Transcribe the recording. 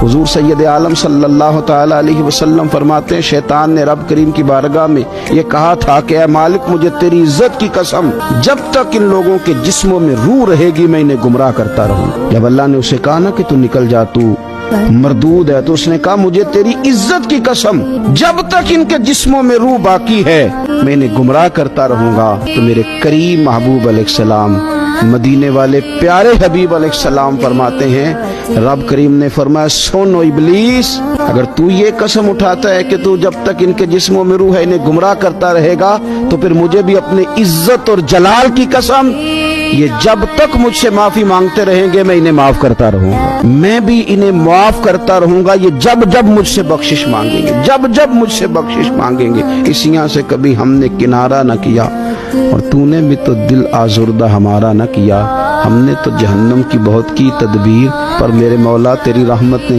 हुजूर सैयद आलम सल्लल्लाहु ताला अलैहि वसल्लम फरमाते हैं, शैतान ने रब करीम की बारगाह में ये कहा था कि ऐ मालिक, मुझे तेरी इज्जत की कसम, जब तक इन लोगों के जिस्मों में रूह रहेगी मैं इन्हें गुमराह करता रहूं। जब अल्लाह ने उसे कहा ना कि तू निकल जा, तू मरदूद है, तो उसने कहा, मुझे तेरी इज्जत की कसम, जब तक इनके जिस्मों में रूह बाकी है मैं इन्हें गुमराह करता रहूंगा। तो मेरे करीम महबूब अलैहिस्सलाम, मदीने वाले प्यारे हबीब अलैहिस्सलाम फरमाते हैं, रब करीम ने फरमाया, सुन ओ इब्लीस, अगर तू ये कसम उठाता है कि तू जब तक इनके जिस्मों में रूह है इन्हें गुमराह करता रहेगा, तो फिर मुझे भी अपने इज्जत और जलाल की कसम, ये जब तक मुझसे माफी मांगते रहेंगे मैं इन्हें माफ करता रहूंगा, मैं भी इन्हें माफ करता रहूंगा, ये जब जब मुझसे बख्शिश मांगेंगे, जब जब मुझसे बख्शिश मांगेंगे। इस यहाँ से कभी हमने किनारा न किया और तूने भी तो दिल आजुर्दा हमारा न किया, हमने तो जहन्नम की बहुत की तदबीर, पर मेरे मौला तेरी रहमत ने